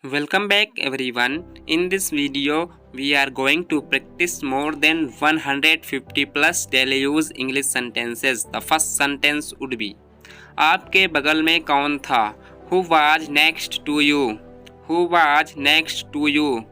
Welcome back everyone. In this video, we are going to practice more than 150 plus daily use English sentences. The first sentence would be आपके बगल में कौन था? Who was next to you? Who was next to you?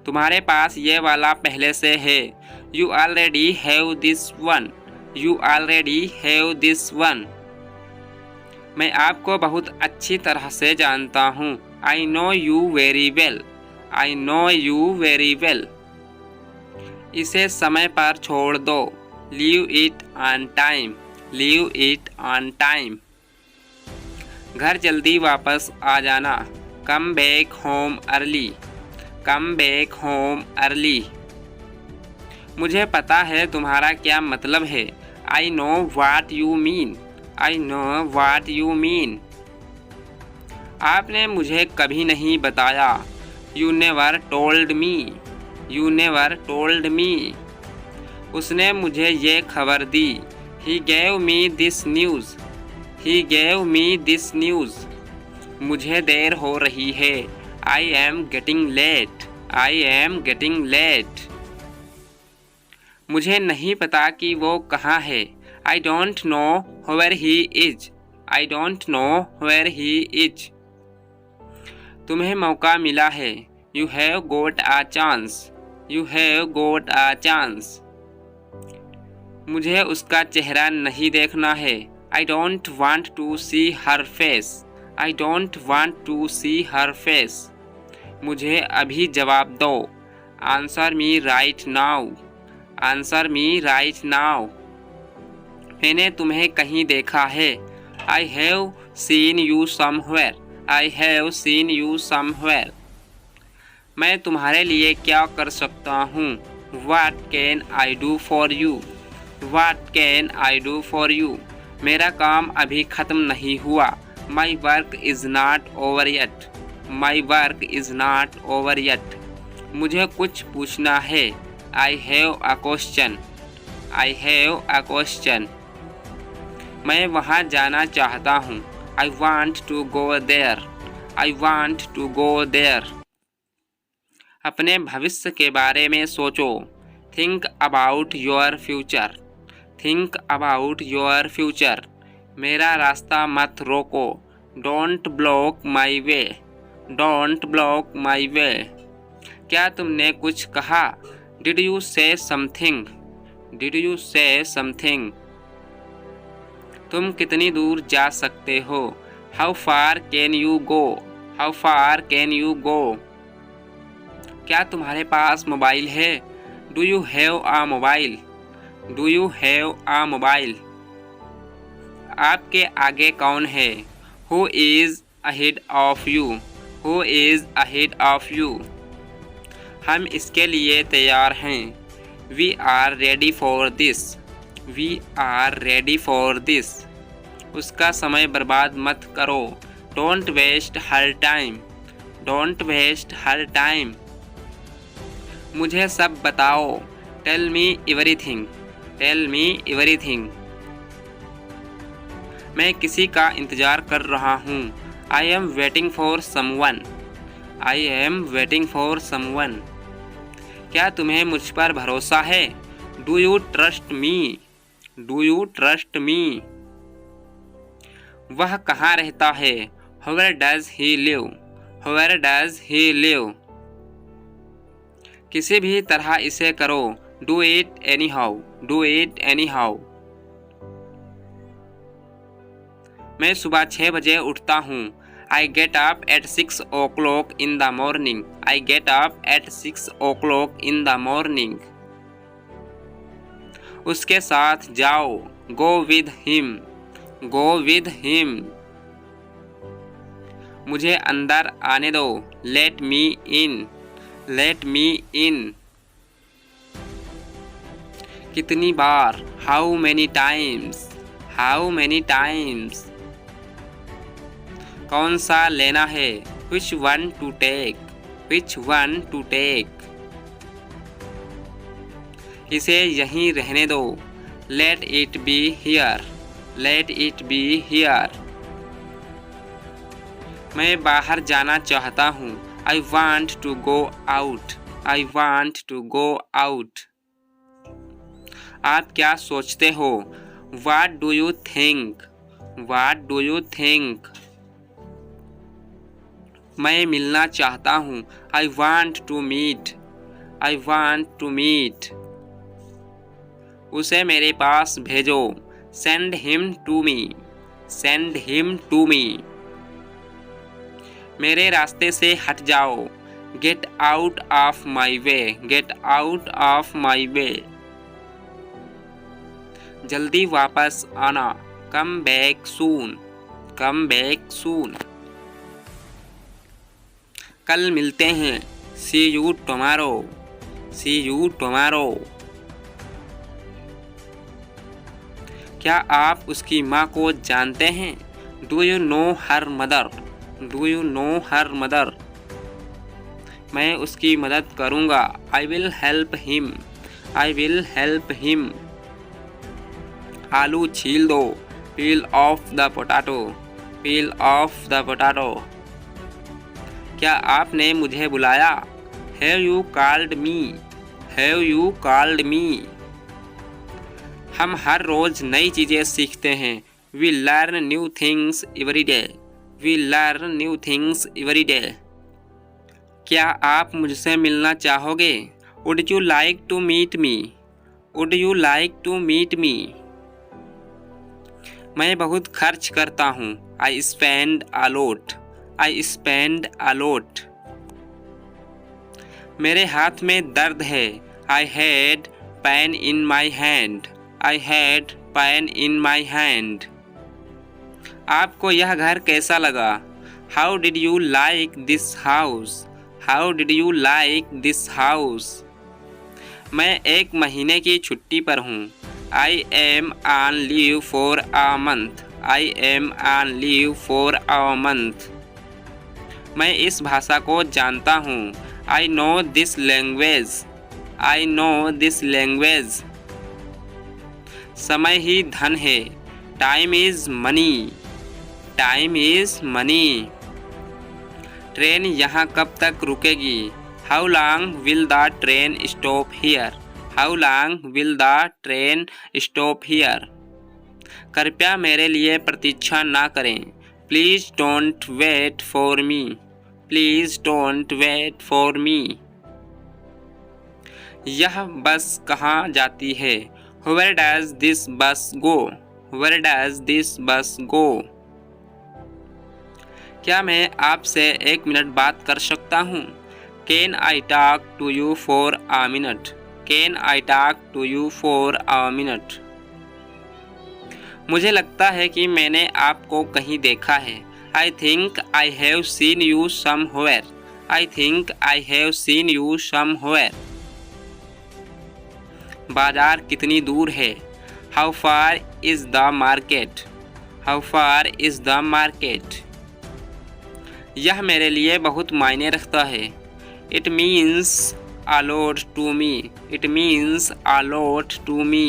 तुम्हारे पास ये वाला पहले से है. You already have this one. You already have this one. मैं आपको बहुत अच्छी तरह से जानता हूँ. I know you very well. I know you very well. इसे समय पर छोड़ दो. Leave it on time. Leave it on time. घर जल्दी वापस आ जाना. Come back home early. Come back home early. मुझे पता है तुम्हारा क्या मतलब है. I know what you mean. I know what you mean. आपने मुझे कभी नहीं बताया. You never told me. You never told me. उसने मुझे ये खबर दी. He gave me this news. He gave me this news. मुझे देर हो रही है. I am getting late. I am getting late. मुझे नहीं पता कि वो कहाँ है. I don't know where he is. I don't know where he is. तुम्हें मौका मिला है. You have got a chance. You have got a chance. मुझे उसका चेहरा नहीं देखना है. I don't want to see her face. I don't want to see her face. मुझे अभी जवाब दो. Answer me right now. Answer me right now. मैंने तुम्हें कहीं देखा है. I have seen you somewhere. I have seen you somewhere. मैं तुम्हारे लिए क्या कर सकता हूँ? What can I do for you? What can I do for you? मेरा काम अभी ख़त्म नहीं हुआ. My work is not over yet. My work is not over yet. मुझे कुछ पूछना है. I have a question. I have a question. मैं वहाँ जाना चाहता हूँ. I want to go there. I want to go there. अपने भविष्य के बारे में सोचो. Think about your future. Think about your future. मेरा रास्ता मत रोको. Don't block my way. Don't block my way. क्या तुमने कुछ कहा? Did you say something? Did you say something? तुम कितनी दूर जा सकते हो? How far can you go? How far can you go? क्या तुम्हारे पास मोबाइल है? Do you have a mobile? Do you have a mobile? आपके आगे कौन है? Who is ahead of you? Who is ahead of you? हम इसके लिए तैयार हैं. We are ready for this. We are ready for this. उसका समय बर्बाद मत करो. Don't waste her time. Don't waste her time. मुझे सब बताओ. Tell me everything. Tell me everything. मैं किसी का इंतज़ार कर रहा हूँ. I am waiting for someone. I am waiting for someone. क्या तुम्हें मुझ पर भरोसा है? Do you trust me? Do you trust me? वह कहाँ रहता है? Where does he live? Where does he live? किसी भी तरह इसे करो. Do it anyhow. Do it anyhow. मैं सुबह 6 बजे उठता हूँ. I get up at 6 o'clock in the morning. I get up at 6 o'clock in the morning. उसके साथ जाओ. Go with him. Go with him. मुझे अंदर आने दो. Let me in. Let me in. कितनी बार? How many times? How many times? कौन सा लेना है? Which one to take? Which one to take? इसे यहीं रहने दो. Let it be here. Let it be here. मैं बाहर जाना चाहता हूँ। I want to go out. I want to go out. आप क्या सोचते हो? What do you think? What do you think? मैं मिलना चाहता हूँ। I want to meet. I want to meet. उसे मेरे पास भेजो। Send him to me. Send him to me. मेरे रास्ते से हट जाओ। Get out of my way. Get out of my way. जल्दी वापस आना। Come back soon. Come back soon. कल मिलते हैं। See you tomorrow. See you tomorrow. क्या आप उसकी माँ को जानते हैं? Do you know her mother? Do you know her mother? मैं उसकी मदद करूँगा। I will help him. I will help him. आलू छील दो। Peel off the potato. Peel off the potato. क्या आपने मुझे बुलाया? Have you called me? Have you called me? हम हर रोज नई चीज़ें सीखते हैं। We learn new things every day. We learn new things every day. क्या आप मुझसे मिलना चाहोगे? Would you like to meet me? Would you like to meet me? मैं बहुत खर्च करता हूँ। I spend a lot. I spend a lot. मेरे हाथ में दर्द है। I had pain in my hand. I had pain in my hand. आपको यह घर कैसा लगा? How did you like this house? How did you like this house? मैं 1 महीने की छुट्टी पर हूँ। I am on leave for a month. I am on leave for a month. मैं इस भाषा को जानता हूँ। I know this language. I know this language. समय ही धन है। Time is money. Time is money. Train यहाँ कब तक रुकेगी? How long will the train stop here? How long will the train stop here? कृपया मेरे लिए प्रतीक्षा ना करें। Please don't wait for me. Please don't wait for me. यह बस कहाँ जाती है? Where does this bus go? Where does this bus go? क्या मैं आपसे 1 मिनट बात कर सकता हूँ? Can I talk to you for a minute? Can I talk to you for a minute? मुझे लगता है कि मैंने आपको कहीं देखा है। I think I have seen you somewhere. I think I have seen you somewhere. बाजार कितनी दूर है? How far is the market? How far is the market? यह मेरे लिए बहुत मायने रखता है। It means a lot to me. It means a lot to me.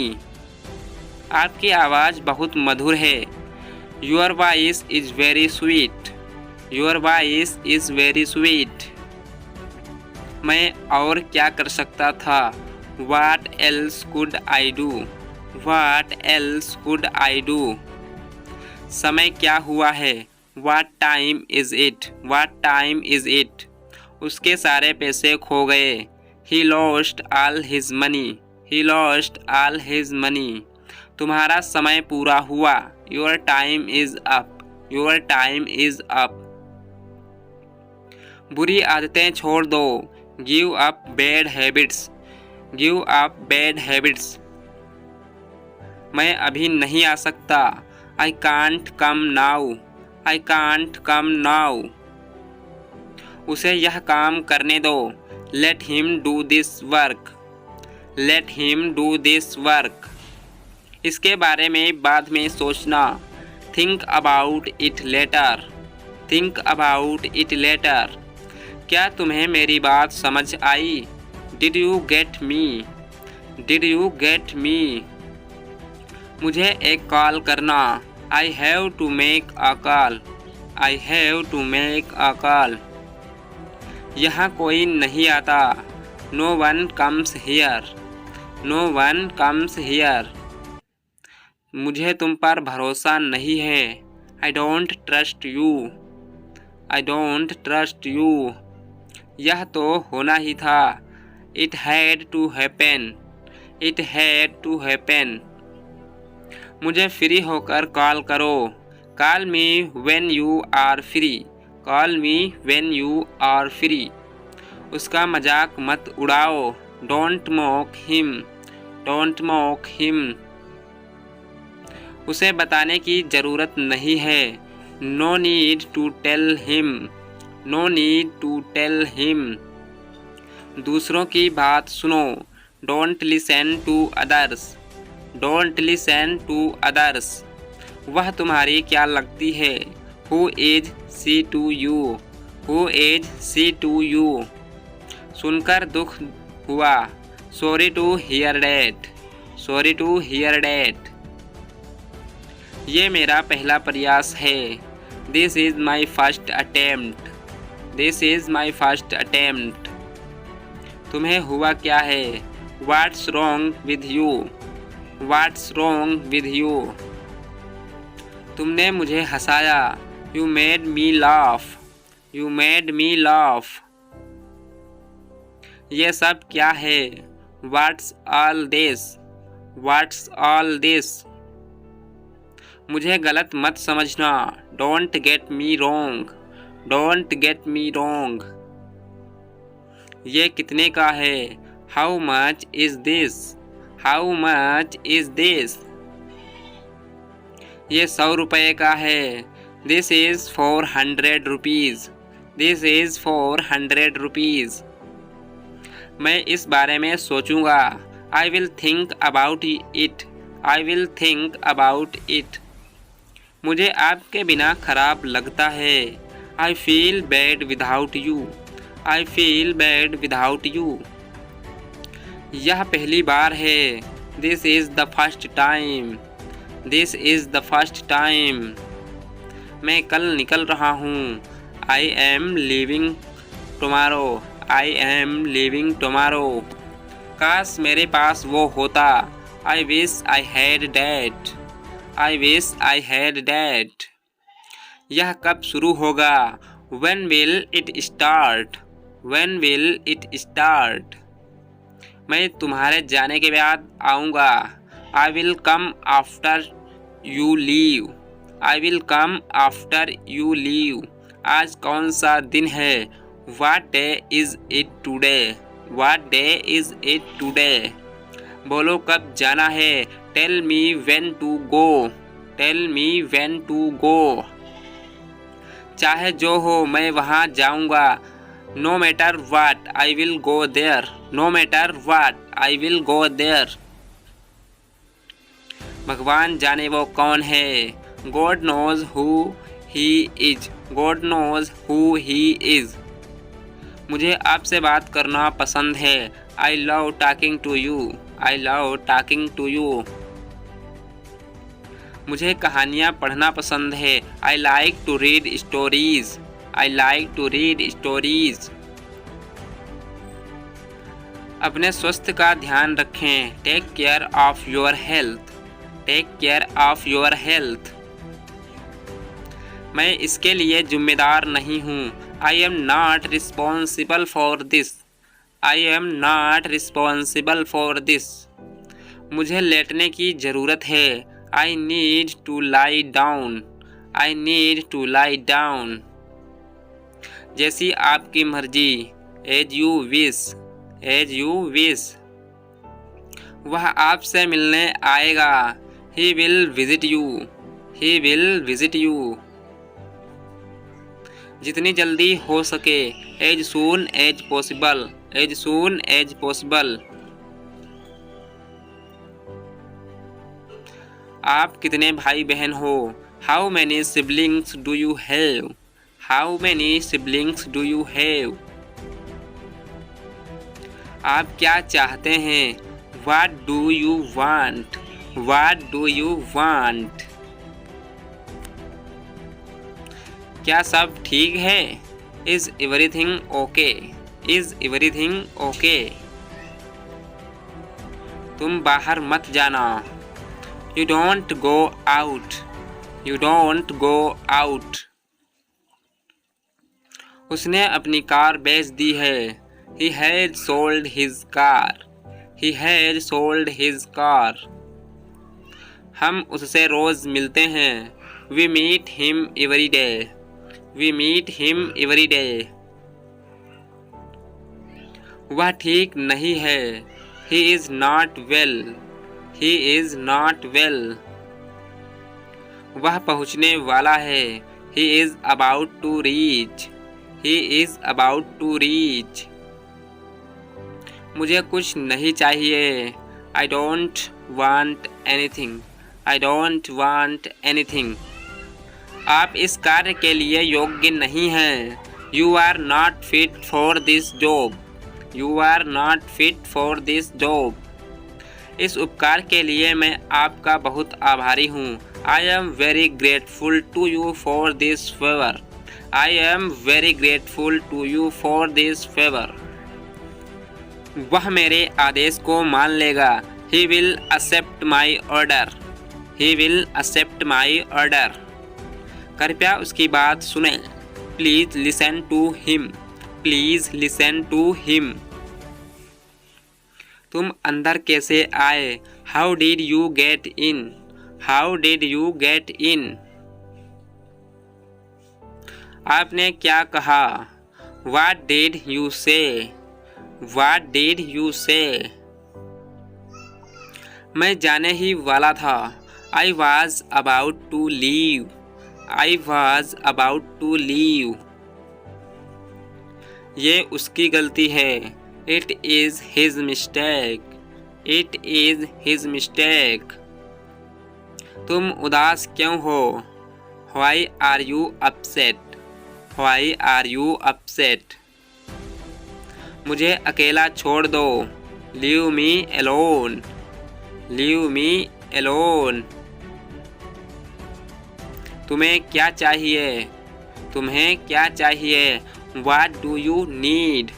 आपकी आवाज़ बहुत मधुर है। Your voice is very sweet. Your voice is very sweet. मैं और क्या कर सकता था? What else could I do? What else could I do? समय क्या हुआ है? What time is it? What time is it? उसके सारे पैसे खो गए। He lost all his money. He lost all his money. तुम्हारा समय पूरा हुआ। Your time is up. Your time is up. बुरी आदतें छोड़ दो। Give up bad habits. Give up bad habits. मैं अभी नहीं आ सकता। I can't come now. I can't come now. उसे यह काम करने दो। Let him do this work. Let him do this work. इसके बारे में बाद में सोचना। Think about it later. Think about it later. क्या तुम्हें मेरी बात समझ आई? Did you get me? Did you get me? मुझे एक कॉल करना। I have to make a call. I have to make a call. यहाँ कोई नहीं आता. No one comes here. No one comes here. मुझे तुम पर भरोसा नहीं है. I don't trust you. I don't trust you. यह तो होना ही था. It had to happen. It had to happen. मुझे फ्री होकर कॉल करो. Call me when you are free. Call me when you are free. उसका मजाक मत उड़ाओ. Don't mock him. Don't mock him. उसे बताने की ज़रूरत नहीं है. No need to tell him. No need to tell him. दूसरों की बात सुनो. Don't listen to others. Don't listen to others. वह तुम्हारी क्या लगती है. Who is she to you? Who is she to you? सुनकर दुख हुआ. Sorry to hear that. Sorry to hear that. ये मेरा पहला प्रयास है. This is my first attempt. This is my first attempt. तुम्हें हुआ क्या है. What's wrong with you? What's wrong with you? तुमने मुझे हंसाया. You made me laugh. You made me laugh. ये सब क्या है. What's all this? What's all this? मुझे गलत मत समझना. Don't get me wrong. Don't get me wrong. ये कितने का है. How much is this? How much is this? ये 100 रुपये का है. This is 400 rupees. This is 400 rupees. मैं इस बारे में सोचूंगा. I will think about it. I will think about it. मुझे आपके बिना खराब लगता है. I feel bad without you. I feel bad without you. यह पहली बार है. This is the first time. This is the first time. मैं कल निकल रहा हूँ. I am leaving tomorrow. I am leaving tomorrow. काश मेरे पास वो होता. I wish I had that. I wish I had that. यह कब शुरू होगा. When will it start? When will it start? मैं तुम्हारे जाने के बाद आऊँगा. I will come after you leave. I will come after you leave. आज कौन सा दिन है. What day is it today? What day is it today? बोलो कब जाना है. Tell me when to go. Tell me when to go. चाहे जो हो मैं वहाँ जाऊँगा. No matter what, I will go there. No matter what, I will go there. भगवान जाने वो कौन है. God knows who he is. God knows who he is. मुझे आपसे बात करना पसंद है. I love talking to you. I love talking to you. मुझे कहानियाँ पढ़ना पसंद है. I like to read stories. I like to read stories. अपने स्वास्थ्य का ध्यान रखें. Take care of your health. Take care of your health. मैं इसके लिए जिम्मेदार नहीं हूँ. I am not responsible for this. I am not responsible for this. मुझे लेटने की ज़रूरत है. I need to lie down. I need to lie down. जैसी आपकी मर्जी. As you wish. As you wish. वह आपसे मिलने आएगा. He will visit you. He will visit you. जितनी जल्दी हो सके. As soon as possible. As soon as possible. आप कितने भाई बहन हो. How many siblings do you have? How many siblings do you have? आप क्या चाहते हैं. What do you want? What do you want? क्या सब ठीक है? Is everything okay? Is everything okay? तुम बाहर मत जाना। You don't go out. You don't go out. उसने अपनी कार बेच दी है। He had sold his car. He had sold his car. हम उससे रोज़ मिलते हैं। We meet him every day. We meet him every day. वह ठीक नहीं है। He is not well. He is not well. वह पहुँचने वाला है। He is about to reach. He is about to reach. मुझे कुछ नहीं चाहिए। I don't want anything. I don't want anything. आप इस कार्य के लिए योग्य नहीं हैं। You are not fit for this job. You are not fit for this job. इस उपकार के लिए मैं आपका बहुत आभारी हूँ। I am very grateful to you for this favor. I am very grateful to you for this favor. वह मेरे आदेश को मान लेगा। He will accept my order. He will accept my order. कृपया उसकी बात सुनें। Please listen to him. Please listen to him. तुम अंदर कैसे आए? How did you get in? How did you get in? आपने क्या कहा? What did you say? What did you say? मैं जाने ही वाला था। I was about to leave. I was about to leave. ये उसकी गलती है। It is his mistake. It is his mistake. तुम उदास क्यों हो? Why are you upset? Why are you upset? मुझे अकेला छोड़ दो। Leave me alone. Leave me alone. तुम्हें क्या चाहिए? तुम्हें क्या चाहिए? What do you need?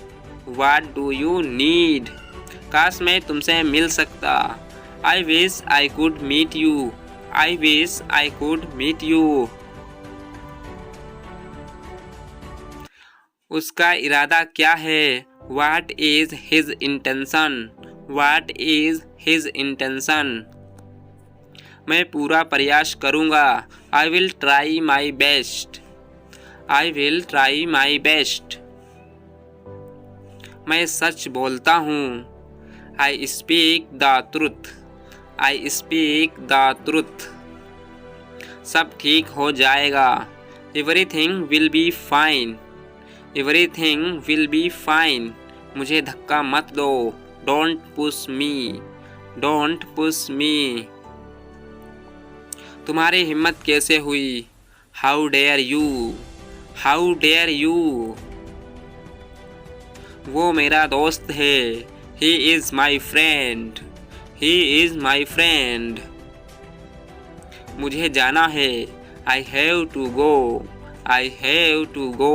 What do you need? काश मैं तुमसे मिल सकता। I wish I could meet you. I wish I could meet you. उसका इरादा क्या है? What is his intention? What is his intention? मैं पूरा प्रयास करूँगा। I will try my best. I will try my best. मैं सच बोलता हूँ। I speak the truth. I speak the truth. सब ठीक हो जाएगा। Everything will be fine. Everything will be fine. मुझे धक्का मत दो। Don't push me. Don't push me. तुम्हारी हिम्मत कैसे हुई? How dare you? How dare you? वो मेरा दोस्त है। He is my friend. He is my friend. मुझे जाना है। I have to go. I have to go.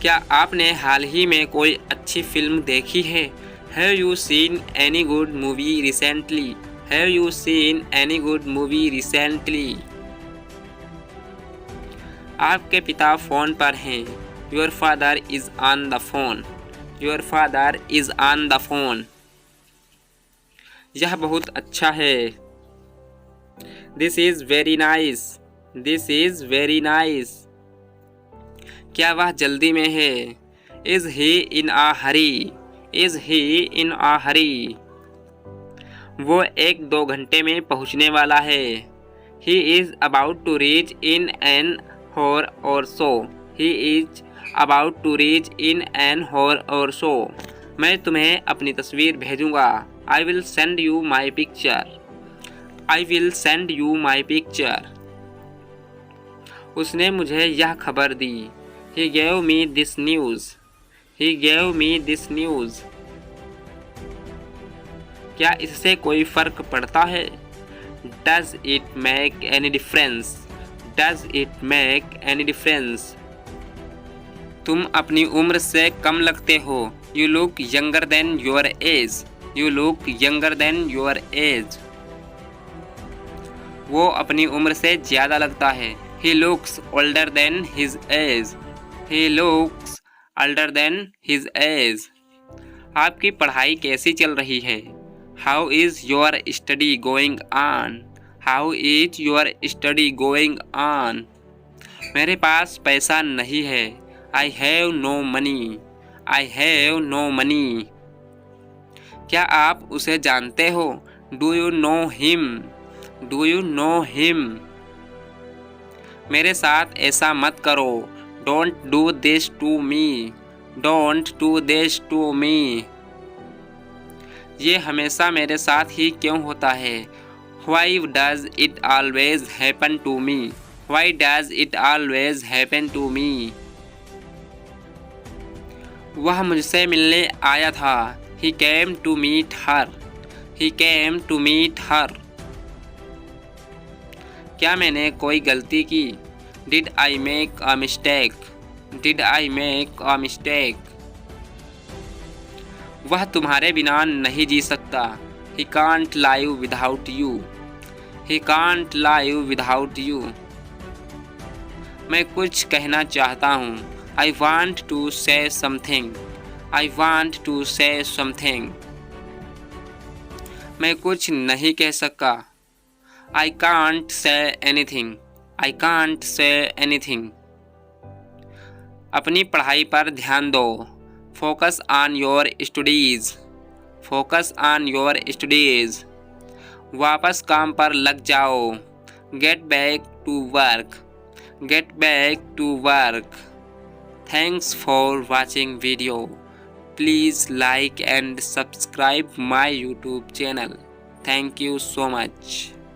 क्या आपने हाल ही में कोई अच्छी फिल्म देखी है? Have you seen any good movie recently? Have you seen any good movie recently? आपके पिता फ़ोन पर हैं। Your father is on the phone. Your father is on the phone. यह बहुत अच्छा है। This is very nice. This is very nice. क्या वह जल्दी में है? Is he in a hurry? Is he in a hurry? वो 1-2 घंटे में पहुँचने वाला है। He is about to reach in an hour or so. He is about to reach in an hour or so. मैं तुम्हें अपनी तस्वीर भेजूँगा। I will send you my picture. I will send you my picture. उसने मुझे यह खबर दी। He gave me this news. He gave me this news. क्या इससे कोई फर्क पड़ता है? Does it make any difference? Does it make any difference? तुम अपनी उम्र से कम लगते हो। You look younger than your age. You look younger than your age. वो अपनी उम्र से ज़्यादा लगता है। He looks older than his age. He looks older than his age. आपकी पढ़ाई कैसी चल रही है? How is your study going on? How is your study going on? मेरे पास पैसा नहीं है। आई have no money. I have no money. क्या आप उसे जानते हो? Do you know him? Do you know him? मेरे साथ ऐसा मत करो। Don't do this to me. Don't do this to me. ये हमेशा मेरे साथ ही क्यों होता है? Why does it always happen to me? Why does it always happen to me? वह मुझसे मिलने आया था। He came to meet her. He came to meet her. क्या मैंने कोई गलती की? Did I make a mistake? Did I make a mistake? वह तुम्हारे बिना नहीं जी सकता। He can't live without you. He can't live without you. मैं कुछ कहना चाहता हूँ। I want to say something. I want to say something. मैं कुछ नहीं कह सका। I can't say anything. I can't say anything. अपनी पढ़ाई पर ध्यान दो। Focus on your studies. Focus on your studies. वापस काम पर लग जाओ। Get back to work. Get back to work. Thanks for watching video. Please like and subscribe my YouTube channel. Thank you so much.